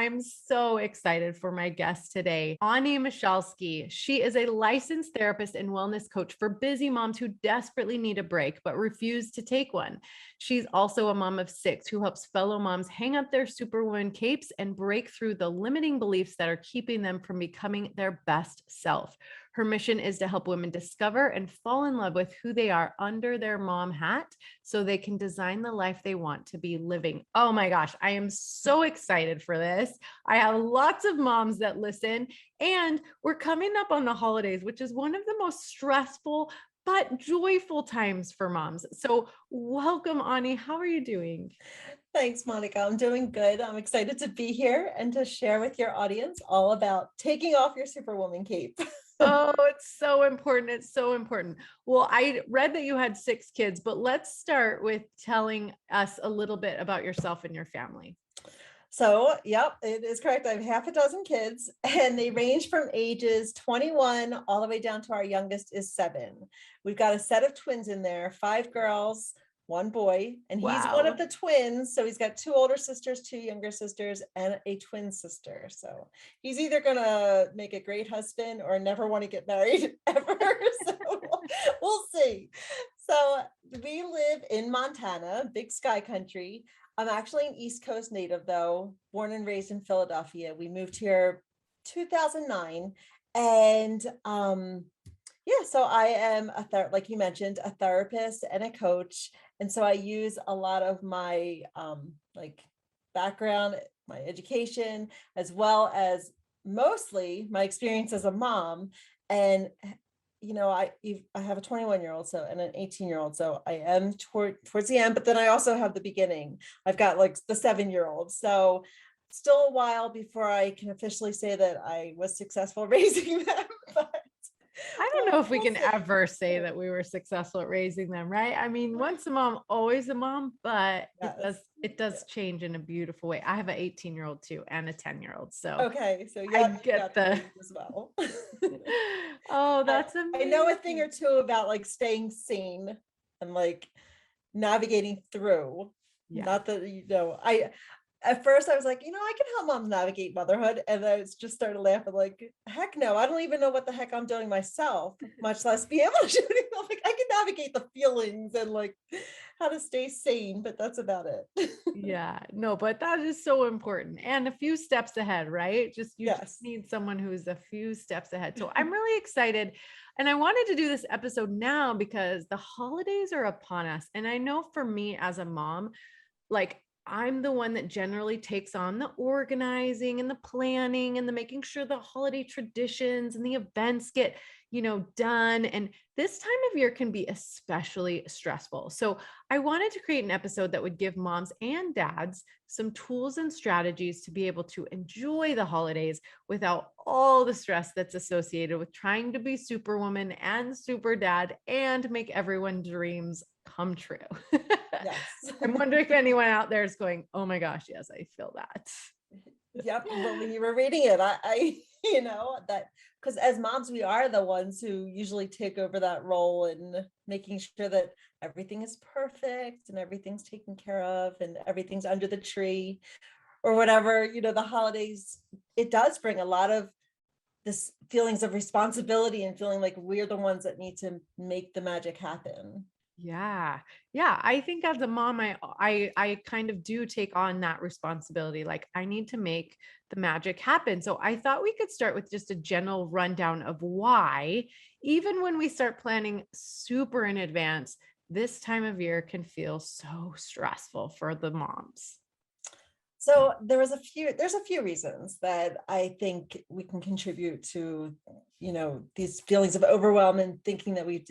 I'm so excited for my guest today, Onnie Michalsky. She is a licensed therapist and wellness coach for busy moms who desperately need a break but refuse to take one. She's also a mom of 6 who helps fellow moms hang up their superwoman capes and break through the limiting beliefs that are keeping them from becoming their best self. Her mission is to help women discover and fall in love with who they are under their mom hat so they can design the life they want to be living. Oh my gosh, I am so excited for this. I have lots of moms that listen, and we're coming up on the holidays, which is one of the most stressful but joyful times for moms. So welcome, Onnie. How are you doing? Thanks, Monica. I'm doing good. I'm excited to be here and to share with your audience all about taking off your superwoman cape. Oh, it's so important. It's so important. Well, I read that you had 6 kids, but let's start with telling us a little bit about yourself and your family. So, yep, it is correct. I have half a dozen kids, and they range from ages 21 all the way down to our youngest is 7. We've got a set of twins in there, 5 girls, 1 boy, and he's one of Wow. the twins. So he's got 2 older sisters, 2 younger sisters, and a twin sister. So he's either going to make a great husband or never want to get married ever. So we'll see. So we live in Montana, big sky country. I'm actually an East Coast native, though, born and raised in Philadelphia. We moved here 2009. And yeah, so I am like you mentioned, a therapist and a coach. And so I use a lot of my like background, my education, as well as mostly my experience as a mom. And I have a 21-year-old and an 18-year-old, so I am towards the end, but then I also have the beginning. I've got like the 7-year-old, so still a while before I can officially say that I was successful raising them. But I don't know if we can ever say that we were successful at raising them, right? I mean, once a mom, always a mom, but Yes. it does change in a beautiful way. I have an 18-year-old too and a 10-year-old. So Okay, so I yeah, you get got the the age as well. oh, I, that's I know a thing or amazing. two about like staying sane and like navigating through. Yeah. Not that, I at first I was like, I can help moms navigate motherhood. And I just started laughing like, heck no, I don't even know what the heck I'm doing myself, much less be able to do it. Like I can navigate the feelings and like how to stay sane, but that's about it. Yeah, no, but that is so important and a few steps ahead, right? You just Yes. need someone who's a few steps ahead. So I'm really excited. And I wanted to do this episode now because the holidays are upon us. And I know for me as a mom, like I'm the one that generally takes on the organizing and the planning and the making sure the holiday traditions and the events get, done. And this time of year can be especially stressful. So I wanted to create an episode that would give moms and dads some tools and strategies to be able to enjoy the holidays without all the stress that's associated with trying to be superwoman and super dad and make everyone's dreams come true. Yes. I'm wondering if anyone out there is going, oh my gosh, yes, I feel that. Yep. Well, when you were reading it, I that because as moms, we are the ones who usually take over that role in making sure that everything is perfect and everything's taken care of and everything's under the tree or whatever, the holidays, it does bring a lot of this feelings of responsibility and feeling like we're the ones that need to make the magic happen. Yeah. Yeah. I think as a mom, I kind of do take on that responsibility. Like I need to make the magic happen. So I thought we could start with just a general rundown of why, even when we start planning super in advance, this time of year can feel so stressful for the moms. So there's a few reasons that I think we can contribute to, these feelings of overwhelm and thinking that we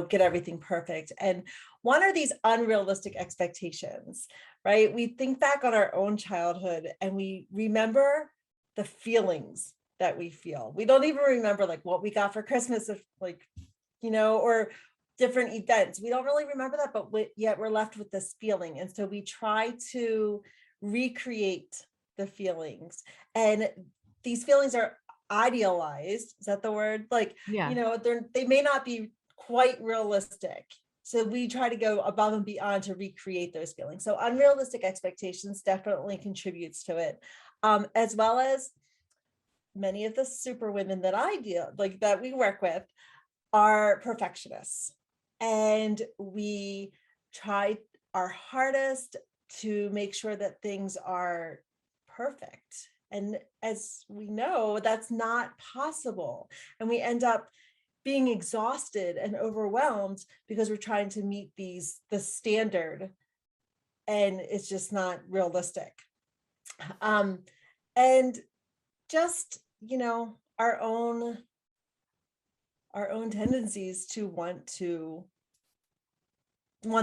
get everything perfect. And one are these unrealistic expectations, right? We think back on our own childhood and we remember the feelings that we feel. We don't even remember like what we got for Christmas, if like, or different events. We don't really remember that, but yet we're left with this feeling. And so we try to recreate the feelings. And these feelings are idealized. Is that the word? Like, Yeah. they may not be quite realistic. So we try to go above and beyond to recreate those feelings. So unrealistic expectations definitely contributes to it. As well as many of the super women that I deal like that we work with are perfectionists. And we try our hardest to make sure that things are perfect. And as we know, that's not possible. And we end up being exhausted and overwhelmed because we're trying to meet the standard, and it's just not realistic. Um, and just, our own tendencies to want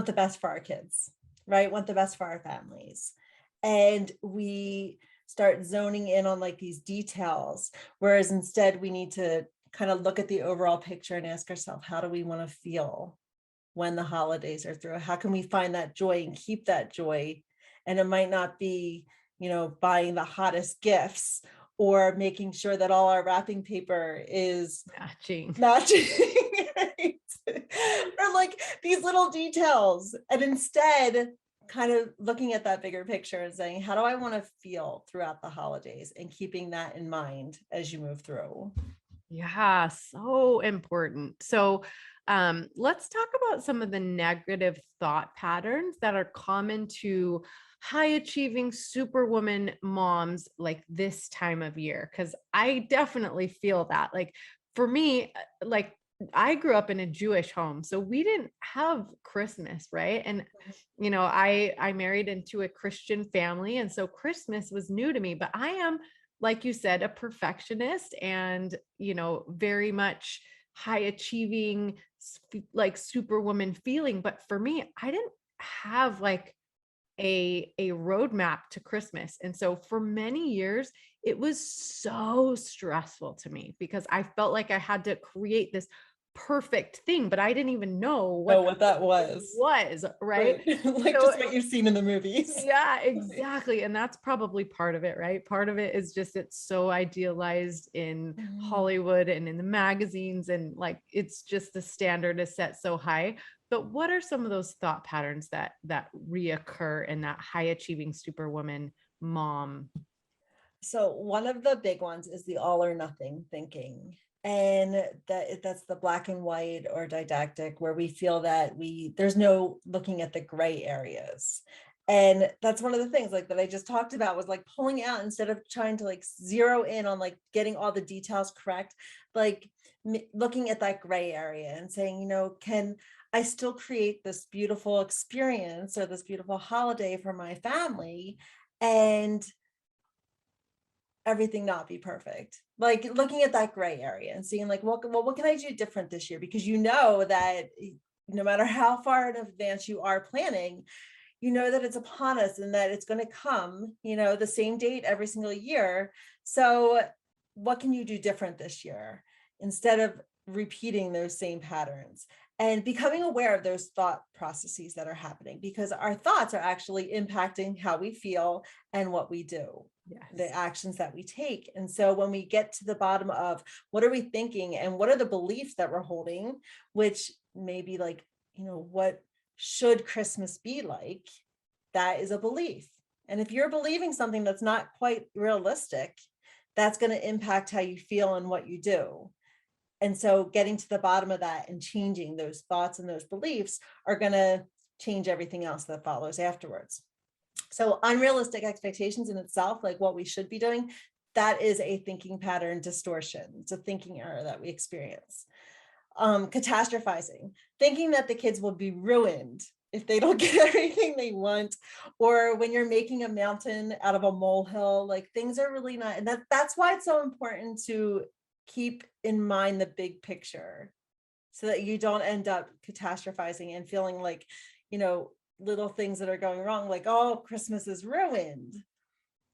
the best for our kids, right? Want the best for our families. And we start zoning in on like these details, whereas instead we need to kind of look at the overall picture and ask ourselves, how do we want to feel when the holidays are through? How can we find that joy and keep that joy? And it might not be, buying the hottest gifts or making sure that all our wrapping paper is Matching. right? Or like these little details. And instead, kind of looking at that bigger picture and saying, how do I want to feel throughout the holidays, and keeping that in mind as you move through. Yeah, so important. So, let's talk about some of the negative thought patterns that are common to high achieving superwoman moms like this time of year. Cause I definitely feel that. Like for me, like I grew up in a Jewish home, so we didn't have Christmas, right? And I married into a Christian family, and so Christmas was new to me, but I am, like you said, a perfectionist and, very much high achieving, like superwoman feeling. But for me, I didn't have like a roadmap to Christmas. And so for many years, it was so stressful to me because I felt like I had to create this perfect thing, but I didn't even know what What that was. right? Like So just what you've seen in the movies. yeah, exactly. And that's probably part of it, right? Part of it is just it's so idealized in Hollywood and in the magazines, and like it's just the standard is set so high. But what are some of those thought patterns that reoccur in that high achieving superwoman mom? So one of the big ones is the all or nothing thinking. And that's the black and white or didactic, where we feel that there's no looking at the gray areas. And that's one of the things like that I just talked about, was like pulling out, instead of trying to like zero in on like getting all the details correct, like looking at that gray area and saying, can I still create this beautiful experience or this beautiful holiday for my family, and everything not be perfect? Like looking at that gray area and seeing like, well, what can I do different this year? Because that no matter how far in advance you are planning, that it's upon us and that it's going to come, the same date every single year. So what can you do different this year, instead of repeating those same patterns, and becoming aware of those thought processes that are happening, because our thoughts are actually impacting how we feel and what we do. Yes. The actions that we take. And so when we get to the bottom of what are we thinking and what are the beliefs that we're holding, which may be like, what should Christmas be like? That is a belief. And if you're believing something that's not quite realistic, that's going to impact how you feel and what you do. And so getting to the bottom of that and changing those thoughts and those beliefs are going to change everything else that follows afterwards. So unrealistic expectations in itself, like what we should be doing, that is a thinking pattern distortion. It's a thinking error that we experience. Catastrophizing, thinking that the kids will be ruined if they don't get everything they want, or when you're making a mountain out of a molehill, like things are really not. And that's why it's so important to keep in mind the big picture, so that you don't end up catastrophizing and feeling like, little things that are going wrong, like, oh, Christmas is ruined.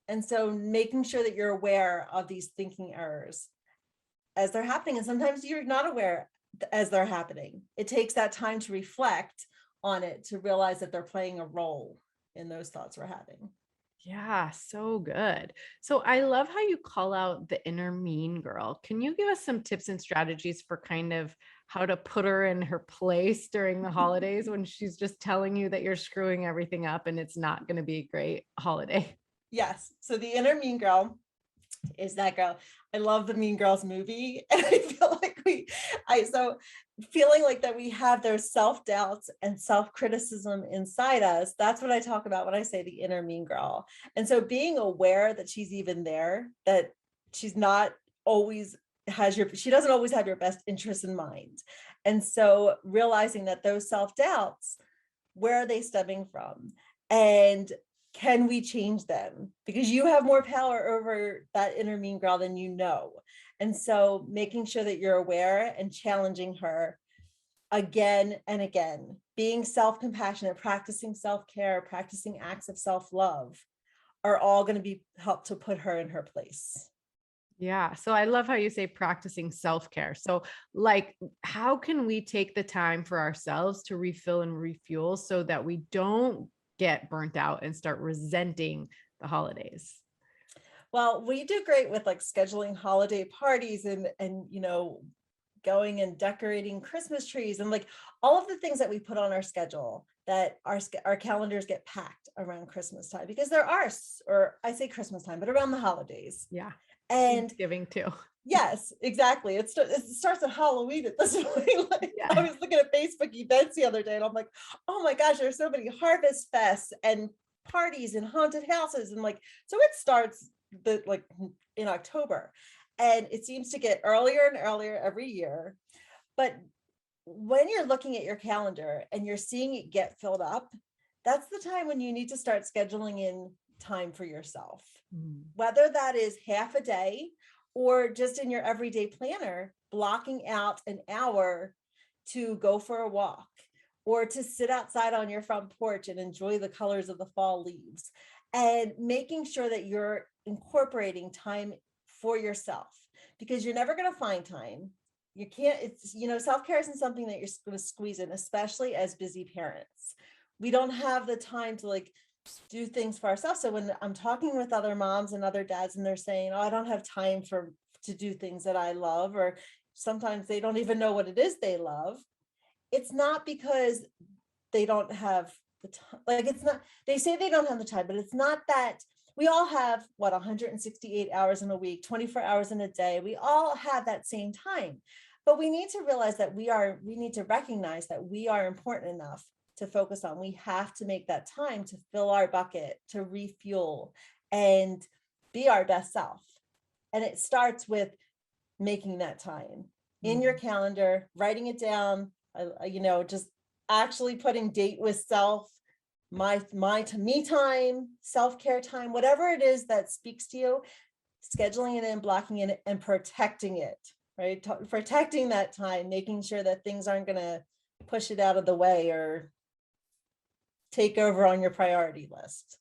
And so making sure that you're aware of these thinking errors as they're happening. And sometimes you're not aware as they're happening. It takes that time to reflect on it, to realize that they're playing a role in those thoughts we're having. Yeah, so good. So I love how you call out the inner mean girl. Can you give us some tips and strategies for kind of how to put her in her place during the holidays when she's just telling you that you're screwing everything up and it's not going to be a great holiday? Yes. So the inner mean girl is that girl. I love the Mean Girls movie. And I feel like so feeling like that we have those self-doubts and self-criticism inside us. That's what I talk about when I say the inner mean girl. And so being aware that she's even there, that she's not always she doesn't always have your best interests in mind. And so realizing that those self-doubts, where are they stemming from? And can we change them? Because you have more power over that inner mean girl than you know. And so making sure that you're aware and challenging her again and again, being self-compassionate, practicing self-care, practicing acts of self-love are all going to be help to put her in her place. Yeah. So I love how you say practicing self-care. So like, how can we take the time for ourselves to refill and refuel so that we don't get burnt out and start resenting the holidays? Well, we do great with like scheduling holiday parties and going and decorating Christmas trees and like all of the things that we put on our schedule, that our calendars get packed around Christmas time, because or I say Christmas time, but around the holidays. Yeah. And Thanksgiving too. yes, exactly. It starts at Halloween at this point. Like, Yeah. I was looking at Facebook events the other day and I'm like, oh my gosh, there's so many harvest fests and parties and haunted houses. And like, so it starts in October, and it seems to get earlier and earlier every year. But when you're looking at your calendar and you're seeing it get filled up, that's the time when you need to start scheduling in time for yourself. Whether that is half a day or just in your everyday planner, blocking out an hour to go for a walk or to sit outside on your front porch and enjoy the colors of the fall leaves, and making sure that you're incorporating time for yourself, because you're never going to find time. You can't, self-care isn't something that you're going to squeeze in, especially as busy parents. We don't have the time to like do things for ourselves. So when I'm talking with other moms and other dads and they're saying, oh, I don't have time to do things that I love, or sometimes they don't even know what it is they love, it's not because they don't have the time. Like, it's not, they say they don't have the time, but it's not that. We all have 168 hours in a week, 24 hours in a day. We all have that same time, but we need to realize that we need to recognize that we are important enough to focus on. We have to make that time to fill our bucket, to refuel and be our best self. And it starts with making that time in your calendar, writing it down, just actually putting date with self, my me time, self-care time, whatever it is that speaks to you, scheduling it in, blocking it, and protecting it, right? Protecting that time, making sure that things aren't going to push it out of the way or take over on your priority list.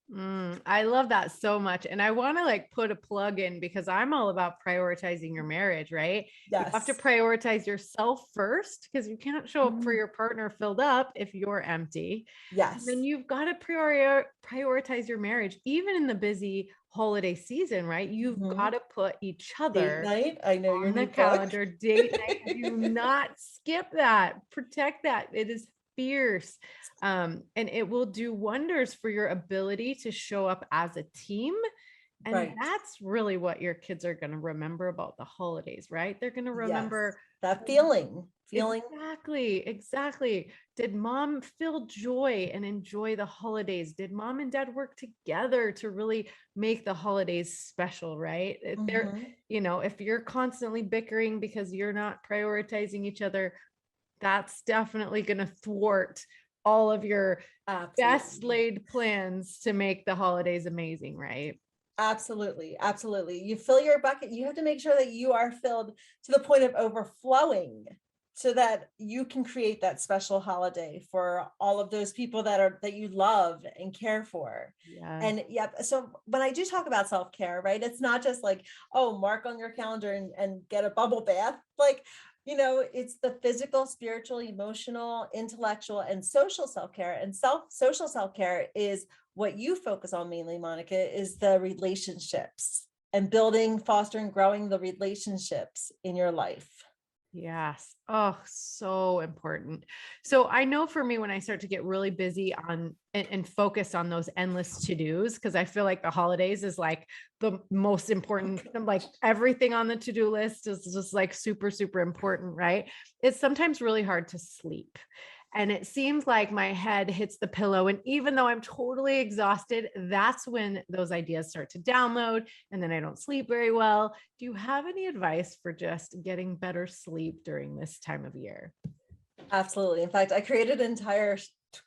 I love that so much. And I want to like put a plug in, because I'm all about prioritizing your marriage, right? Yes. You have to prioritize yourself first, because you can't show up for your partner filled up if you're empty. Yes. Then you've got to prioritize your marriage, even in the busy holiday season, right? You've got to put each other date night. I know on the calendar. Date night. Do not skip that. Protect that. It is fierce. And it will do wonders for your ability to show up as a team. And that's really what your kids are going to remember about the holidays, right? They're going to remember that feeling. Exactly. Did mom feel joy and enjoy the holidays? Did mom and dad work together to really make the holidays special, right? They're, if you're constantly bickering because you're not prioritizing each other, that's definitely going to thwart all of your best laid plans to make the holidays amazing, right? Absolutely. Absolutely. You fill your bucket. You have to make sure that you are filled to the point of overflowing, so that you can create that special holiday for all of those people that you love and care for. And so when I do talk about self-care, right, it's not just like, oh, mark on your calendar and get a bubble bath. Like, it's the physical, spiritual, emotional, intellectual, and social self-care. And social self-care is what you focus on mainly, Monica, is the relationships and building, fostering, growing the relationships in your life. Yes. Oh, so important. So I know for me, when I start to get really busy on and focus on those endless to-dos, because I feel like the holidays is like the most important, like everything on the to-do list is just like super, super important, right? It's sometimes really hard to sleep. And it seems like my head hits the pillow. And even though I'm totally exhausted, that's when those ideas start to download. And then I don't sleep very well. Do you have any advice for just getting better sleep during this time of year? Absolutely. In fact, I created an entire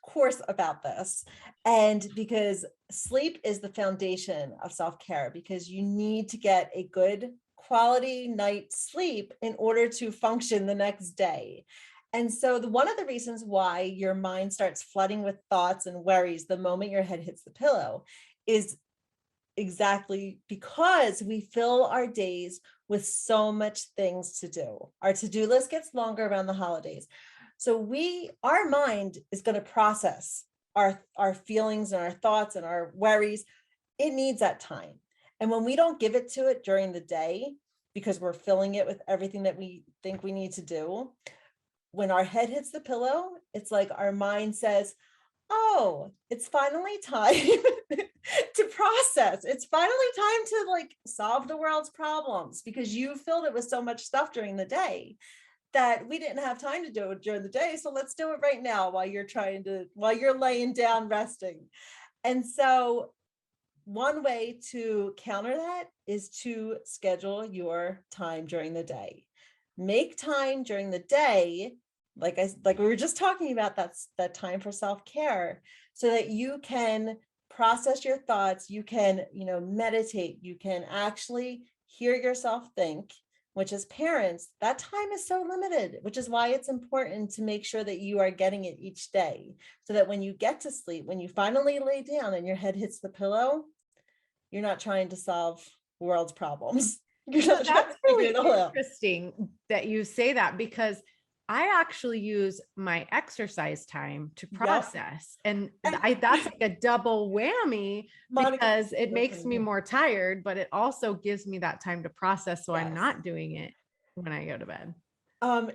course about this. And because sleep is the foundation of self-care, because you need to get a good quality night's sleep in order to function the next day. And so one of the reasons why your mind starts flooding with thoughts and worries the moment your head hits the pillow is exactly because we fill our days with so much things to do. Our to-do list gets longer around the holidays. So our mind is going to process our feelings and our thoughts and our worries. It needs that time. And when we don't give it to it during the day, because we're filling it with everything that we think we need to do, when our head hits the pillow, it's like our mind says, oh, it's finally time to process. It's finally time to like solve the world's problems, because you filled it with so much stuff during the day that we didn't have time to do it during the day. So let's do it right now while you're laying down resting. And so one way to counter that is to schedule your time during the day. Make time during the day, like we were just talking about, that's that time for self-care, so that you can process your thoughts, you can, meditate, you can actually hear yourself think, which as parents, that time is so limited, which is why it's important to make sure that you are getting it each day, so that when you get to sleep, when you finally lay down and your head hits the pillow, you're not trying to solve the world's problems. You're So not trying to that's figure really it all out. interesting that you say that, because I actually use my exercise time to Yep. process. And And that's like a double whammy, Monica, because it so makes me funny. more tired, but it also gives me that time to process. So I'm Yes. not doing it when I go to bed.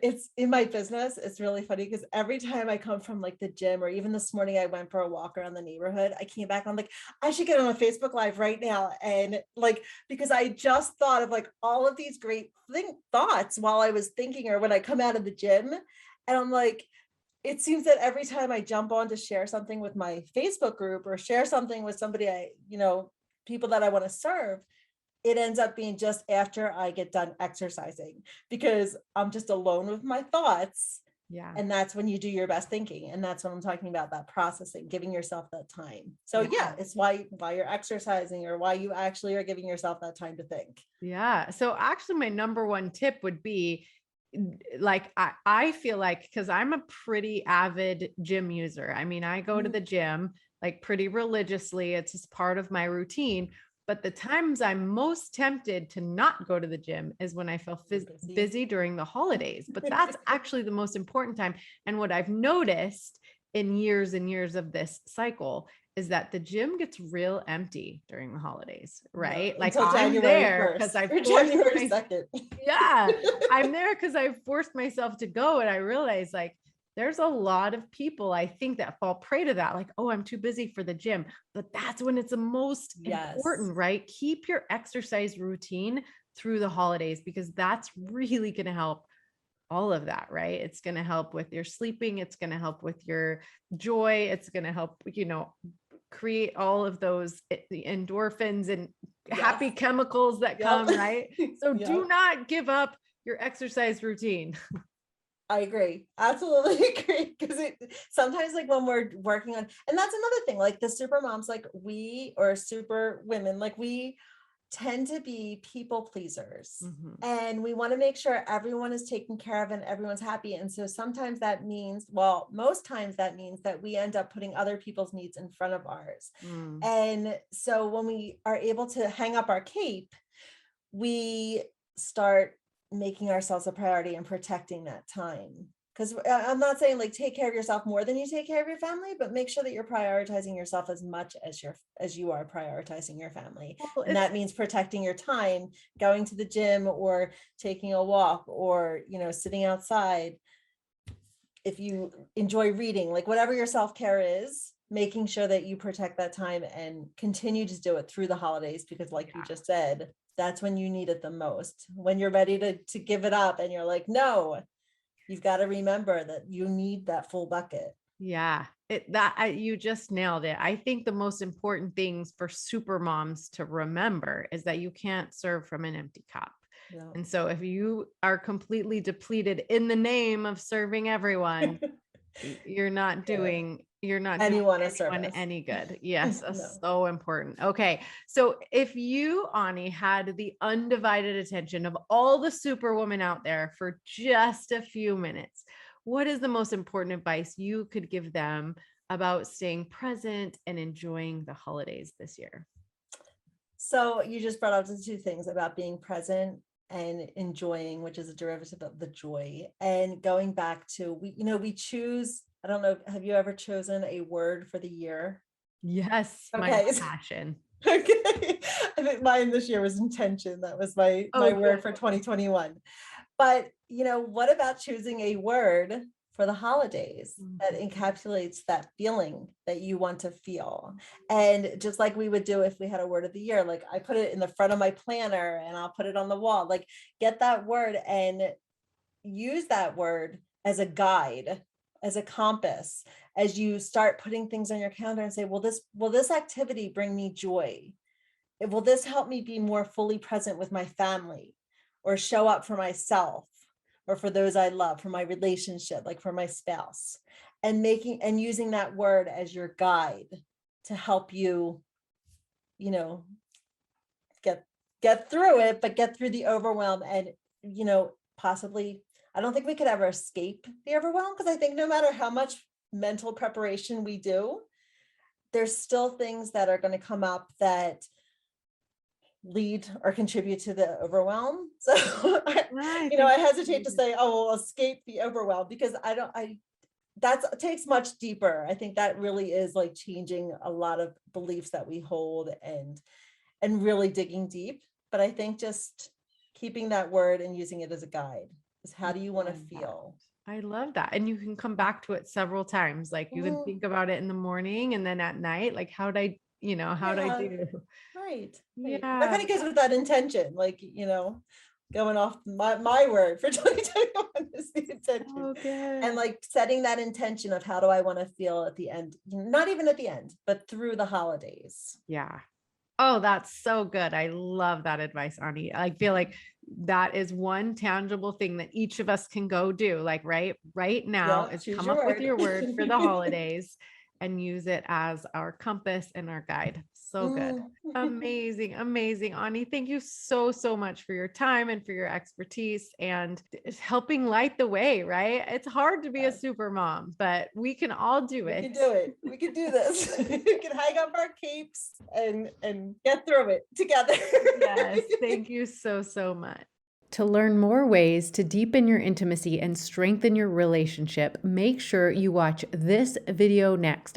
It's in my business. It's really funny because every time I come from like the gym, or even this morning I went for a walk around the neighborhood, I came back, I'm like, I should get on a Facebook Live right now. And like, because I just thought of like all of these great thoughts while I was thinking, or when I come out of the gym. And I'm like, it seems that every time I jump on to share something with my Facebook group, or share something with somebody people that I want to serve, it ends up being just after I get done exercising, because I'm just alone with my thoughts. Yeah. And that's when you do your best thinking. And that's what I'm talking about, that processing, giving yourself that time. So yeah, Yeah. it's why you're exercising, or why you actually are giving yourself that time to think. Yeah. So actually my number one tip would be, like, I feel like, because I'm a pretty avid gym user. I mean, I go to Mhm. the gym like pretty religiously. It's just part of my routine. But the times I'm most tempted to not go to the gym is when I feel You're busy. busy during the holidays. But that's actually the most important time. And what I've noticed in years and years of this cycle is that the gym gets real empty during the holidays, Yeah, right? Like until I'm January there because 1st I or forced January my 2nd. yeah, I'm there because I forced myself to go. And I realized, like, there's a lot of people I think that fall prey to that. Like, oh, I'm too busy for the gym. But that's when it's the most Yes. important, right? Keep your exercise routine through the holidays, because that's really going to help all of that, right? It's going to help with your sleeping. It's going to help with your joy. It's going to help, create all of those the endorphins and Yes. happy chemicals that Yep. come, right? So do Yep. not give up your exercise routine. I agree. Absolutely agree. Because sometimes, like when we're working on, and that's another thing, like the super moms, like we, or super women, like we tend to be people pleasers. Mhm. And we want to make sure everyone is taken care of and everyone's happy. And so sometimes that means, well, most times that means that we end up putting other people's needs in front of ours. Mm. And so when we are able to hang up our cape, we start making ourselves a priority and protecting that time. because I'm not saying like take care of yourself more than you take care of your family, but make sure that you're prioritizing yourself as much as you are prioritizing your family. Well, And that means protecting your time, going to the gym or taking a walk or, sitting outside. If you enjoy reading, like whatever your self-care is, making sure that you protect that time and continue to do it through the holidays, because like you just said, that's when you need it the most. When you're ready to give it up and you're like, no, you've got to remember that you need that full bucket. Yeah, you just nailed it. I think the most important things for super moms to remember is that you can't serve from an empty cup. No. And so if you are completely depleted in the name of serving everyone, you're not doing anyone any good. Yes, No. so important. Okay. So if you, Onnie, had the undivided attention of all the superwomen out there for just a few minutes, what is the most important advice you could give them about staying present and enjoying the holidays this year? So you just brought up the two things about being present and enjoying, which is a derivative of the joy. And going back to, we choose, I don't know, have you ever chosen a word for the year? Yes, my Okay. passion. Okay. I think mine this year was intention. That was my word for 2021. But, what about choosing a word for the holidays that encapsulates that feeling that you want to feel? And just like we would do if we had a word of the year, like I put it in the front of my planner and I'll put it on the wall, like get that word and use that word as a guide, as a compass, as you start putting things on your calendar and say, will this activity bring me joy? Will this help me be more fully present with my family or show up for myself or for those I love, for my relationship, like for my spouse, and using that word as your guide to help you, get through it, but get through the overwhelm and, possibly, I don't think we could ever escape the overwhelm, because I think no matter how much mental preparation we do, there's still things that are going to come up that lead or contribute to the overwhelm. So, I hesitate to say, oh, we'll escape the overwhelm, because that takes much deeper. I think that really is like changing a lot of beliefs that we hold and really digging deep. But I think just keeping that word and using it as a guide is, how do you want to feel? I love that. And you can come back to it several times. Like you can think about it in the morning and then at night, like how'd I do? Right. Yeah. That kind of goes with that intention, like, going off my word for 2021 is the intention. Oh, good. And like setting that intention of how do I want to feel at the end, not even at the end, but through the holidays. Yeah. Oh, that's so good. I love that advice, Onnie. I feel like that is one tangible thing that each of us can go do. Like right now is come up with your word for the holidays and use it as our compass and our guide. So good. Amazing. Amazing. Onnie, thank you so, so much for your time and for your expertise and helping light the way, right? It's hard to be a super mom, but we can all do it. We can do it. We can do this. We can hang up our capes and get through it together. Yes. Thank you so, so much. To learn more ways to deepen your intimacy and strengthen your relationship, make sure you watch this video next